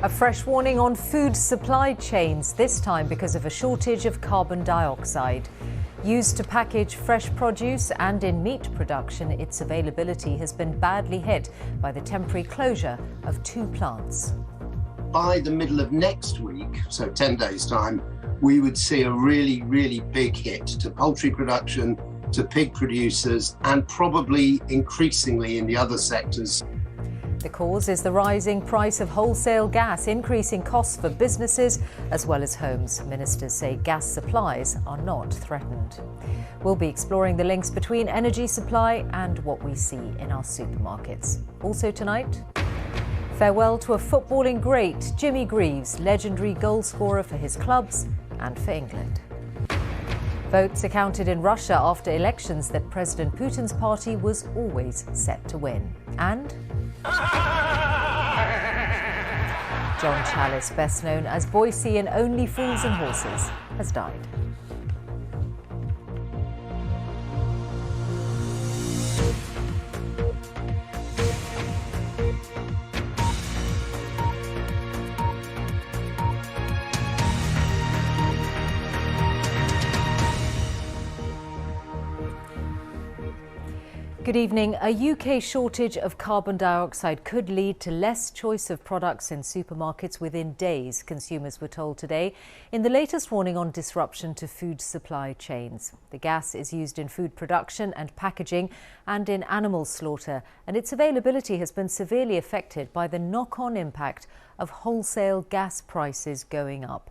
A fresh warning on food supply chains, this time because of a shortage of carbon dioxide. Used to package fresh produce and in meat production, its availability has been badly hit by the temporary closure of 2 plants. By the middle of next week, so 10 days' time, we would see a really big hit to poultry production, to pig producers, and probably increasingly in the other sectors. The cause is the rising price of wholesale gas, increasing costs for businesses as well as homes. Ministers say gas supplies are not threatened. We'll be exploring the links between energy supply and what we see in our supermarkets. Also tonight, farewell to a footballing great, Jimmy Greaves, legendary goal scorer for his clubs and for England. Votes are counted in Russia after elections that President Putin's party was always set to win. And John Chalice, best known as Boise in Only Fools and Horses, has died. Good evening. A UK shortage of carbon dioxide could lead to less choice of products in supermarkets within days, consumers were told today, in the latest warning on disruption to food supply chains. The gas is used in food production and packaging and in animal slaughter, and its availability has been severely affected by the knock-on impact of wholesale gas prices going up.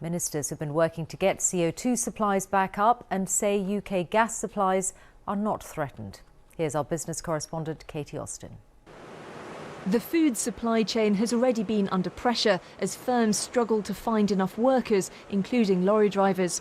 Ministers have been working to get CO2 supplies back up and say UK gas supplies are not threatened. Here's our business correspondent, Katie Austin. The food supply chain has already been under pressure as firms struggle to find enough workers, including lorry drivers.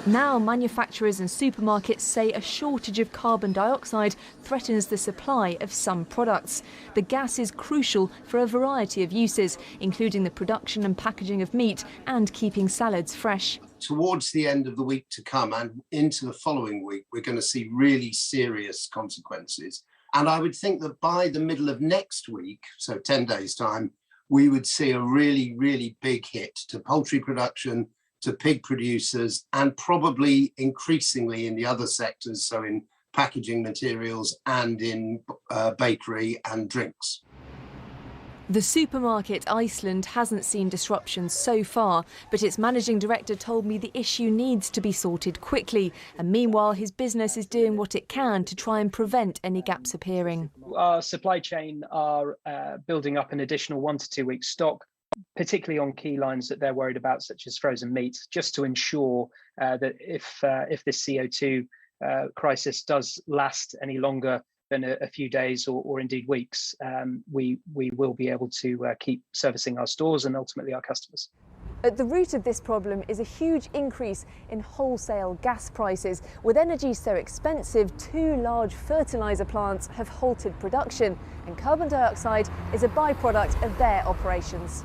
Now manufacturers and supermarkets say a shortage of carbon dioxide threatens the supply of some products. The gas is crucial for a variety of uses, including the production and packaging of meat and keeping salads fresh. Towards the end of the week to come and into the following week, we're going to see really serious consequences. And I would think that by the middle of next week, so 10 days' time, we would see a really big hit to poultry production, to pig producers, and probably increasingly in the other sectors, so in packaging materials and in bakery and drinks. The supermarket Iceland hasn't seen disruptions so far, but its managing director told me the issue needs to be sorted quickly. And meanwhile, his business is doing what it can to try and prevent any gaps appearing. Our supply chain are building up an additional 1 to 2 weeks stock, particularly on key lines that they're worried about, such as frozen meat, just to ensure that if this CO2 crisis does last any longer than a few days or indeed weeks, we will be able to keep servicing our stores and ultimately our customers. At the root of this problem is a huge increase in wholesale gas prices. With energy so expensive, 2 large fertiliser plants have halted production, and carbon dioxide is a byproduct of their operations.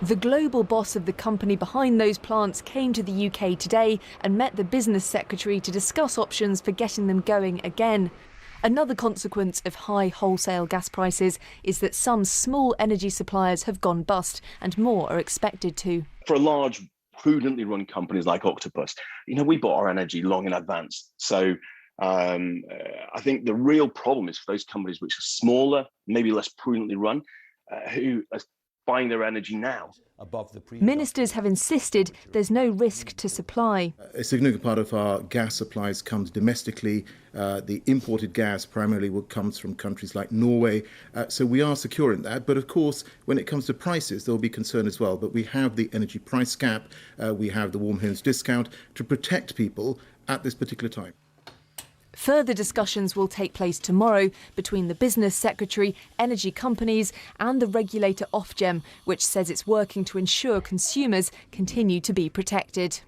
The global boss of the company behind those plants came to the UK today and met the business secretary to discuss options for getting them going again. Another consequence of high wholesale gas prices is that some small energy suppliers have gone bust and more are expected to. For large, prudently run companies like Octopus, we bought our energy long in advance. So I think the real problem is for those companies which are smaller, maybe less prudently run, who are buying their energy now. Ministers have insisted there's no risk to supply. A significant part of our gas supplies comes domestically. The imported gas primarily comes from countries like Norway. So we are secure in that. But of course, when it comes to prices, there will be concern as well. But we have the energy price cap. We have the Warm Homes discount to protect people at this particular time. Further discussions will take place tomorrow between the Business Secretary, energy companies and the regulator Ofgem, which says it's working to ensure consumers continue to be protected.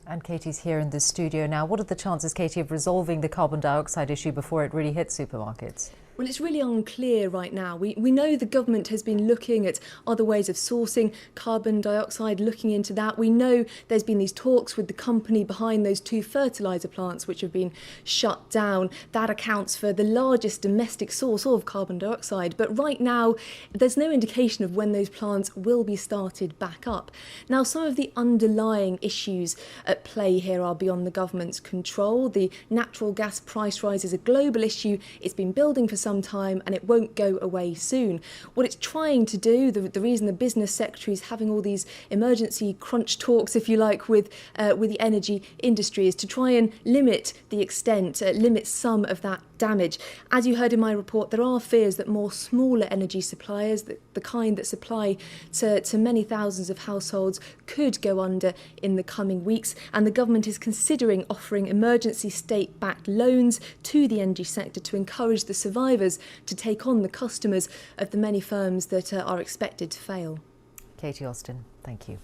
And Katie's here in the studio now. What are the chances, Katie, of resolving the carbon dioxide issue before it really hits supermarkets? Well, it's really unclear right now. We know the government has been looking at other ways of sourcing carbon dioxide, looking into that. We know there's been these talks with the company behind those 2 fertiliser plants which have been shut down. That accounts for the largest domestic source of carbon dioxide. But right now, there's no indication of when those plants will be started back up. Now, some of the underlying issues at play here are beyond the government's control. The natural gas price rise is a global issue. It's been building for some time and it won't go away soon. What it's trying to do, the reason the business secretary is having all these emergency crunch talks, if you like, with the energy industry, is to try and limit the extent, limit some of that damage. As you heard in my report, there are fears that more smaller energy suppliers, the kind that supply to many thousands of households, could go under in the coming weeks, and the government is considering offering emergency state-backed loans to the energy sector to encourage the survivors to take on the customers of the many firms that are expected to fail. Katie Austin, thank you.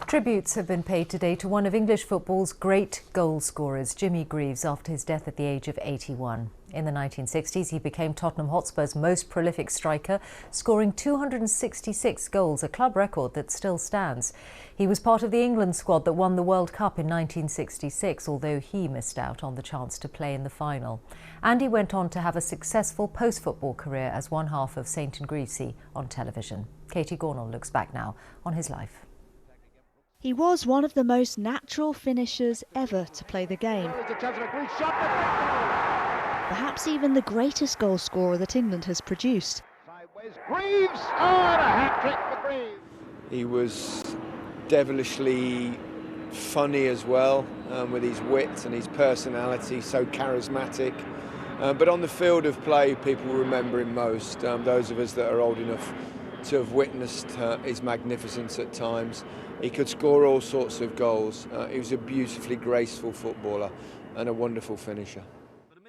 Tributes have been paid today to one of English football's great goal scorers, Jimmy Greaves, after his death at the age of 81. In the 1960s, he became Tottenham Hotspur's most prolific striker, scoring 266 goals, a club record that still stands. He was part of the England squad that won the World Cup in 1966, although he missed out on the chance to play in the final. And he went on to have a successful post-football career as one half of St and Greaves on television. Katie Gornall looks back now on his life. He was one of the most natural finishers ever to play the game. Perhaps even the greatest goal scorer that England has produced. Greaves! Oh, and a hat-trick for Greaves! He was devilishly funny as well, with his wit and his personality, so charismatic. But on the field of play, people remember him most. Those of us that are old enough to have witnessed his magnificence at times. He could score all sorts of goals. He was a beautifully graceful footballer and a wonderful finisher.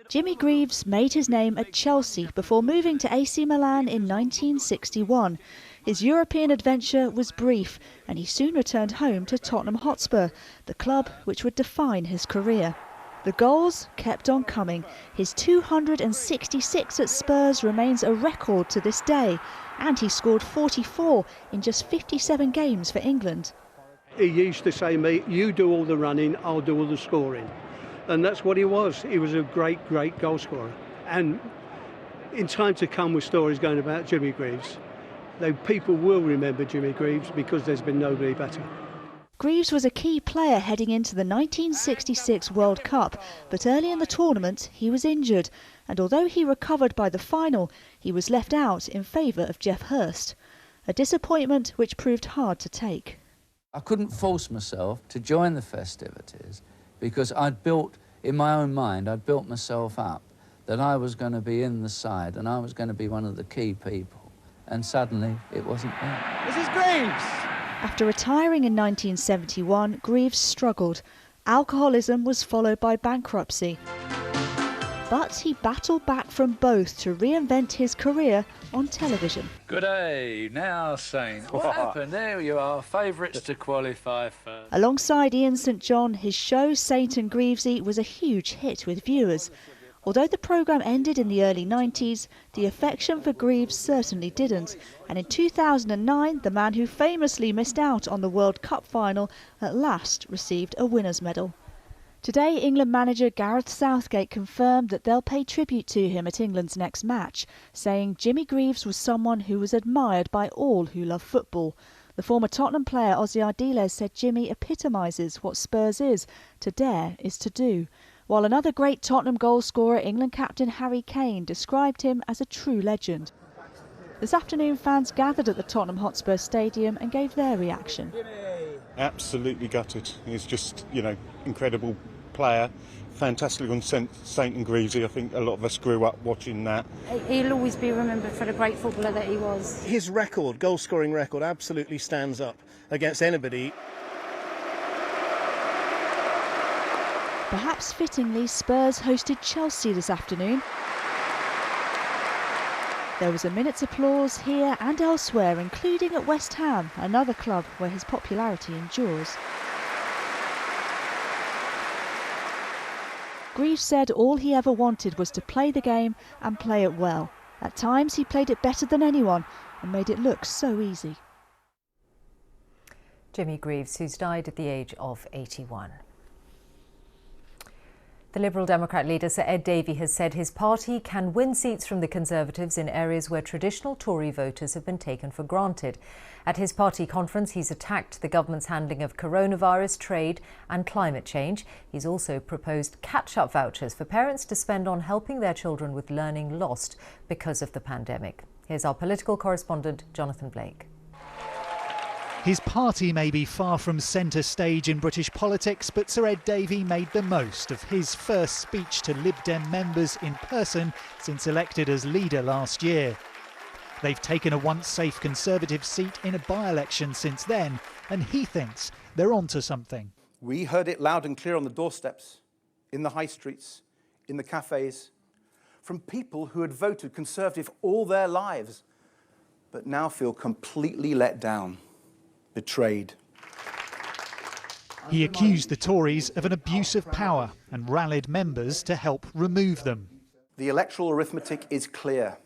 Jimmy Greaves made his name at Chelsea before moving to AC Milan in 1961. His European adventure was brief and he soon returned home to Tottenham Hotspur, the club which would define his career. The goals kept on coming. His 266 at Spurs remains a record to this day, and he scored 44 in just 57 games for England. He used to say to me, you do all the running, I'll do all the scoring. And that's what he was. He was a great, great goal scorer. And in time to come with stories going about Jimmy Greaves, people will remember Jimmy Greaves because there's been nobody better. Greaves was a key player heading into the 1966 World Cup, but early in the tournament he was injured, and although he recovered by the final, he was left out in favour of Geoff Hurst. A disappointment which proved hard to take. I couldn't force myself to join the festivities because I'd built, in my own mind, I'd built myself up that I was going to be in the side and I was going to be one of the key people. And suddenly it wasn't there. This is Greaves! After retiring in 1971, Greaves struggled. Alcoholism was followed by bankruptcy. But he battled back from both to reinvent his career on television. Good day, now Saint. What happened? There you are, favourites to qualify first. Alongside Ian St John, his show Saint and Greavesy was a huge hit with viewers. Although the programme ended in the early 90s, the affection for Greaves certainly didn't. And in 2009, the man who famously missed out on the World Cup final at last received a winner's medal. Today, England manager Gareth Southgate confirmed that they'll pay tribute to him at England's next match, saying Jimmy Greaves was someone who was admired by all who love football. The former Tottenham player Ozzy Ardiles said Jimmy epitomises what Spurs is. To dare is to do. While another great Tottenham goal scorer, England captain Harry Kane, described him as a true legend. This afternoon, fans gathered at the Tottenham Hotspur Stadium and gave their reaction. Absolutely gutted. He's just, incredible player. Fantastic on Saint and Greavesy. I think a lot of us grew up watching that. He'll always be remembered for the great footballer that he was. His record, goal-scoring record, absolutely stands up against anybody. Perhaps fittingly, Spurs hosted Chelsea this afternoon. There was a minute's applause here and elsewhere, including at West Ham, another club where his popularity endures. Greaves said all he ever wanted was to play the game and play it well. At times he played it better than anyone and made it look so easy. Jimmy Greaves, who's died at the age of 81. The Liberal Democrat leader, Sir Ed Davey, has said his party can win seats from the Conservatives in areas where traditional Tory voters have been taken for granted. At his party conference, he's attacked the government's handling of coronavirus, trade and climate change. He's also proposed catch-up vouchers for parents to spend on helping their children with learning lost because of the pandemic. Here's our political correspondent, Jonathan Blake. His party may be far from centre stage in British politics, but Sir Ed Davey made the most of his first speech to Lib Dem members in person since elected as leader last year. They've taken a once safe Conservative seat in a by-election since then, and he thinks they're onto something. We heard it loud and clear on the doorsteps, in the high streets, in the cafes, from people who had voted Conservative all their lives, but now feel completely let down. Betrayed. He accused the Tories of an abuse of power and rallied members to help remove them. The electoral arithmetic is clear.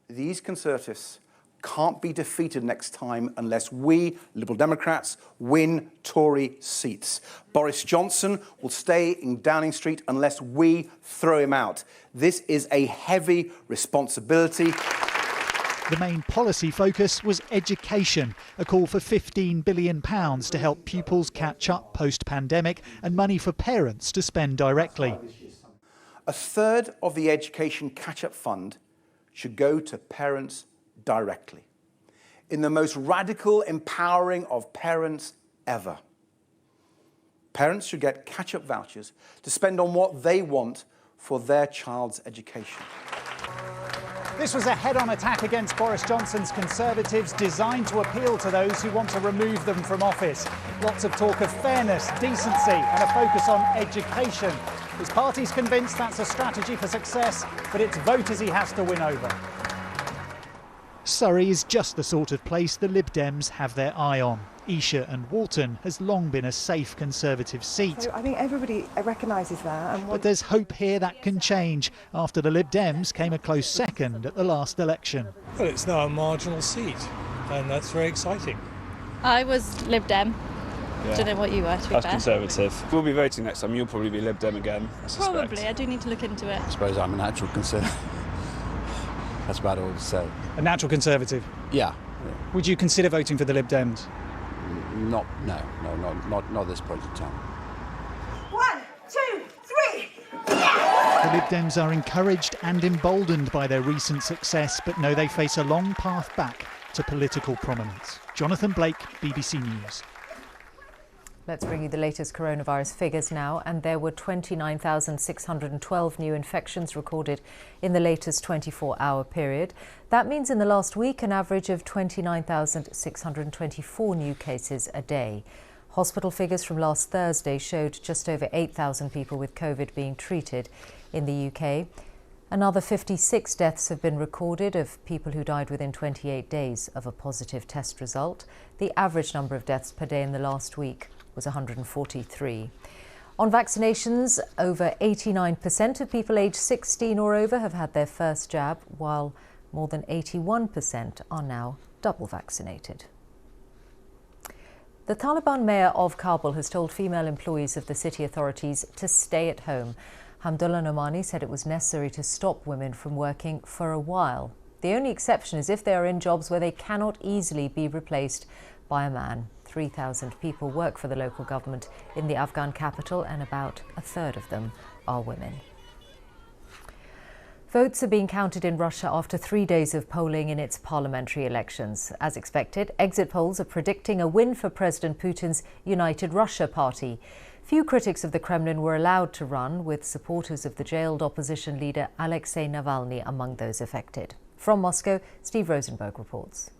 These Conservatives can't be defeated next time unless we, Liberal Democrats, win Tory seats. Boris Johnson will stay in Downing Street unless we throw him out. This is a heavy responsibility. The main policy focus was education, a call for £15 billion to help pupils catch up post-pandemic and money for parents to spend directly. A third of the education catch-up fund should go to parents directly, in the most radical empowering of parents ever. Parents should get catch-up vouchers to spend on what they want for their child's education. This was a head-on attack against Boris Johnson's Conservatives designed to appeal to those who want to remove them from office. Lots of talk of fairness, decency and a focus on education. His party's convinced that's a strategy for success, but it's voters he has to win over. Surrey is just the sort of place the Lib Dems have their eye on. Esher and Walton has long been a safe Conservative seat. So I think everybody recognises that. But there's hope here that can change after the Lib Dems came a close second at the last election. Well, it's now a marginal seat, and that's very exciting. I was Lib Dem. Yeah. Don't know what you were, to be I was fair. Conservative. We'll be voting next time. You'll probably be Lib Dem again, I suspect. Probably. I do need to look into it. I suppose I'm a natural Conservative. That's about all to say. A natural Conservative? Yeah. Would you consider voting for the Lib Dems? Not this point in time. 1, 2, 3. The Lib Dems are encouraged and emboldened by their recent success, but know they face a long path back to political prominence. Jonathan Blake, BBC News. Let's bring you the latest coronavirus figures now. And there were 29,612 new infections recorded in the latest 24-hour period. That means in the last week, an average of 29,624 new cases a day. Hospital figures from last Thursday showed just over 8,000 people with COVID being treated in the UK. Another 56 deaths have been recorded of people who died within 28 days of a positive test result. The average number of deaths per day in the last week was 143. On vaccinations, over 89% of people aged 16 or over have had their first jab, while more than 81% are now double vaccinated. The Taliban mayor of Kabul has told female employees of the city authorities to stay at home. Hamdullah Nomani said it was necessary to stop women from working for a while. The only exception is if they are in jobs where they cannot easily be replaced by a man. 3,000 people work for the local government in the Afghan capital, and about a third of them are women. Votes are being counted in Russia after 3 days of polling in its parliamentary elections. As expected, exit polls are predicting a win for President Putin's United Russia party. Few critics of the Kremlin were allowed to run, with supporters of the jailed opposition leader Alexei Navalny among those affected. From Moscow, Steve Rosenberg reports.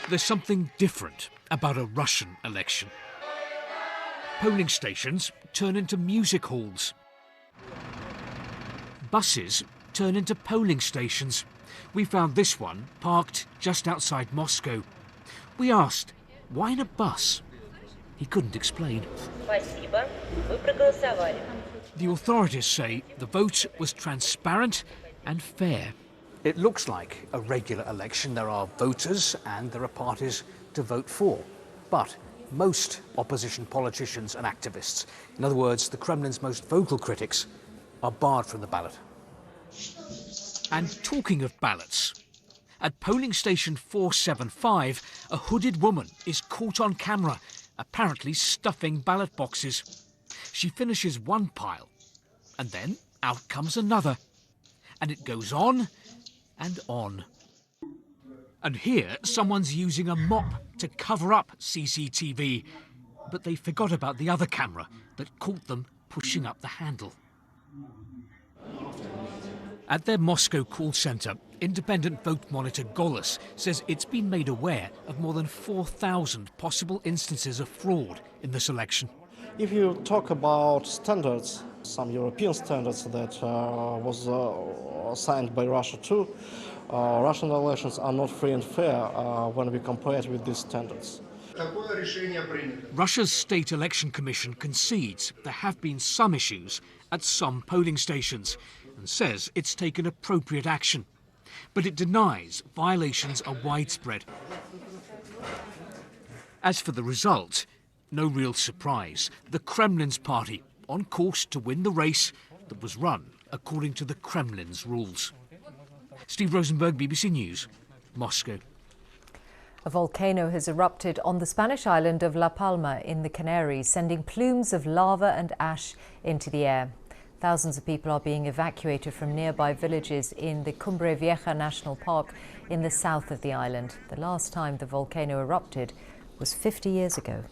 There's something different about a Russian election. Polling stations turn into music halls. Buses turn into polling stations. We found this one parked just outside Moscow. We asked, why in a bus? He couldn't explain. The authorities say the vote was transparent and fair. It looks like a regular election. There are voters and there are parties to vote for. But most opposition politicians and activists, in other words, the Kremlin's most vocal critics, are barred from the ballot. And talking of ballots, at polling station 475, a hooded woman is caught on camera, apparently stuffing ballot boxes. She finishes one pile, and then out comes another. And it goes on and on. And here, someone's using a mop to cover up CCTV, but they forgot about the other camera that caught them pushing up the handle. At their Moscow call centre, independent vote monitor Golis says it's been made aware of more than 4,000 possible instances of fraud in this election. If you talk about standards, some European standards that was signed by Russia too, Russian elections are not free and fair when we compare it with these standards. Russia's State Election Commission concedes there have been some issues at some polling stations and says it's taken appropriate action. But it denies violations are widespread. As for the result, no real surprise. The Kremlin's party on course to win the race that was run according to the Kremlin's rules. Steve Rosenberg, BBC News, Moscow. A volcano has erupted on the Spanish island of La Palma in the Canaries, sending plumes of lava and ash into the air. Thousands of people are being evacuated from nearby villages in the Cumbre Vieja National Park in the south of the island. The last time the volcano erupted was 50 years ago.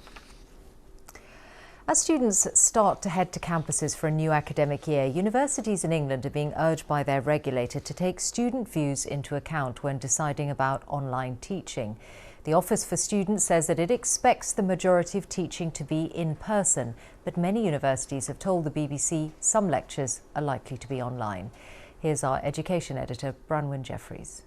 As students start to head to campuses for a new academic year, universities in England are being urged by their regulator to take student views into account when deciding about online teaching. The Office for Students says that it expects the majority of teaching to be in person, but many universities have told the BBC some lectures are likely to be online. Here's our education editor, Branwen Jeffries.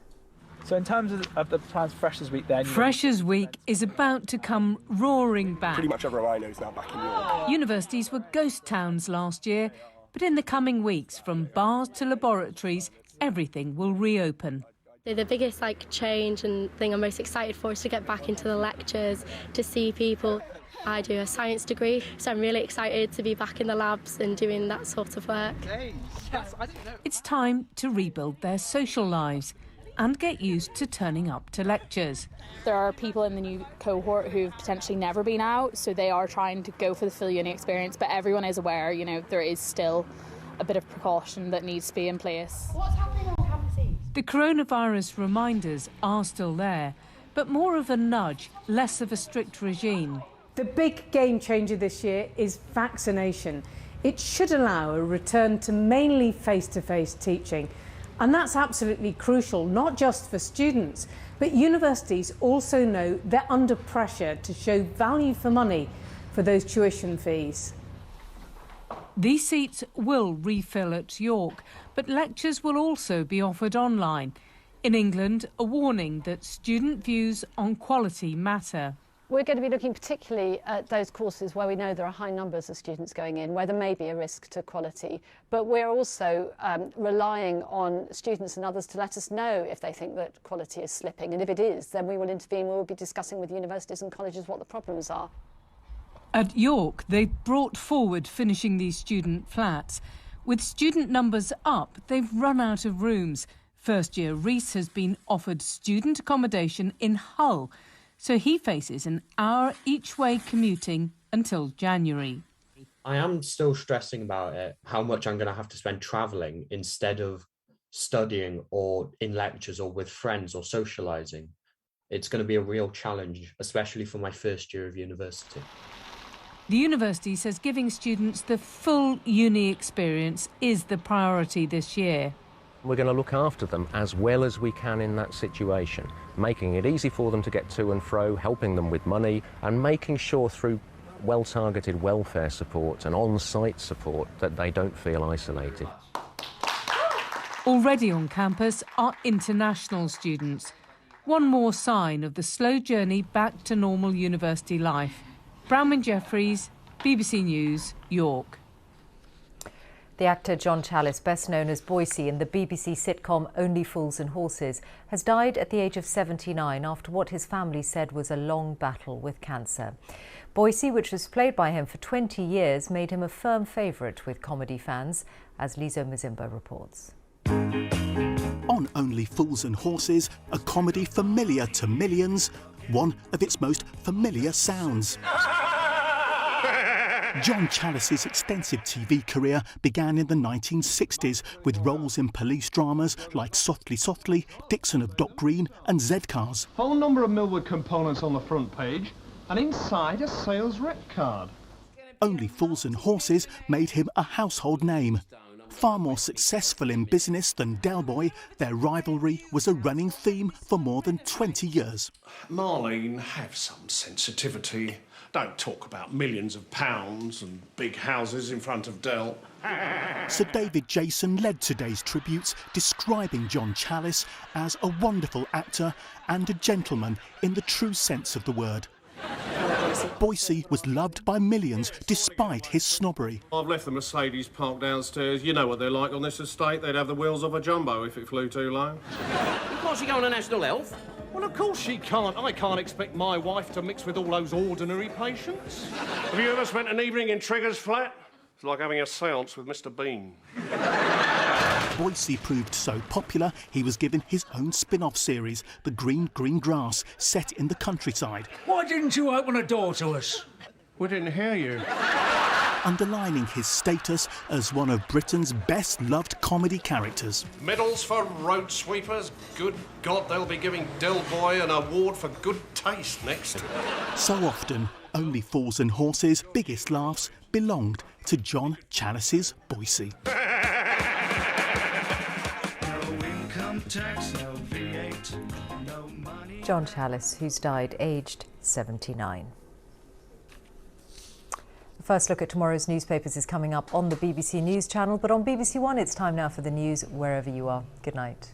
So in terms of the plans for Freshers Week then... Freshers Week is about to come roaring back. Pretty much everyone I know is now back in York. Universities were ghost towns last year, but in the coming weeks, from bars to laboratories, everything will reopen. The biggest change and thing I'm most excited for is to get back into the lectures, to see people. I do a science degree, so I'm really excited to be back in the labs and doing that sort of work. It's time to rebuild their social lives and get used to turning up to lectures. There are people in the new cohort who've potentially never been out, so they are trying to go for the full uni experience, but everyone is aware, there is still a bit of precaution that needs to be in place. What's happening on campuses? The coronavirus reminders are still there, but more of a nudge, less of a strict regime. The big game changer this year is vaccination. It should allow a return to mainly face-to-face teaching. And that's absolutely crucial, not just for students, but universities also know they're under pressure to show value for money for those tuition fees. These seats will refill at York, but lectures will also be offered online. In England, a warning that student views on quality matter. We're going to be looking particularly at those courses where we know there are high numbers of students going in, where there may be a risk to quality. But we're also relying on students and others to let us know if they think that quality is slipping. And if it is, then we will intervene. We'll be discussing with universities and colleges what the problems are. At York, they brought forward finishing these student flats. With student numbers up, they've run out of rooms. First year Reese has been offered student accommodation in Hull, so he faces an hour each way commuting until January. I am still stressing about it, how much I'm going to have to spend travelling instead of studying or in lectures or with friends or socialising. It's going to be a real challenge, especially for my first year of university. The university says giving students the full uni experience is the priority this year. We're going to look after them as well as we can in that situation, making it easy for them to get to and fro, helping them with money, and making sure through well-targeted welfare support and on-site support that they don't feel isolated. Already on campus are international students. One more sign of the slow journey back to normal university life. Branwen Jeffries, BBC News, York. The actor John Challis, best known as Boise in the BBC sitcom Only Fools and Horses, has died at the age of 79 after what his family said was a long battle with cancer. Boise, which was played by him for 20 years, made him a firm favourite with comedy fans, as Lizo Mzimba reports. On Only Fools and Horses, a comedy familiar to millions, one of its most familiar sounds. John Challis's extensive TV career began in the 1960s with roles in police dramas like Softly Softly, Dixon of Dock Green and Z-Cars. Whole number of Millwood components on the front page and inside a sales rep card. Only Fools and Horses made him a household name. Far more successful in business than Del Boy, their rivalry was a running theme for more than 20 years. Marlene, have some sensitivity. Don't talk about millions of pounds and big houses in front of Del. Sir David Jason led today's tributes, describing John Challis as a wonderful actor and a gentleman in the true sense of the word. Boise was loved by millions despite his snobbery. I've left the Mercedes parked downstairs. You know what they're like on this estate. They'd have the wheels off a jumbo if it flew too low. Can't she go on a national health? Well, of course she can't. I can't expect my wife to mix with all those ordinary patients. Have you ever spent an evening in Trigger's flat? It's like having a séance with Mr. Bean. Boise proved so popular, he was given his own spin-off series, The Green Green Grass, set in the countryside. Why didn't you open a door to us? We didn't hear you. Underlining his status as one of Britain's best-loved comedy characters. Medals for road sweepers. Good God, they'll be giving Del Boy an award for good taste next. So often, Only Fools and Horses' biggest laughs belonged to John Challis's Boise. John Challis, who's died aged 79. The first look at tomorrow's newspapers is coming up on the BBC News channel, but on BBC One it's time now for the news wherever you are. Good night.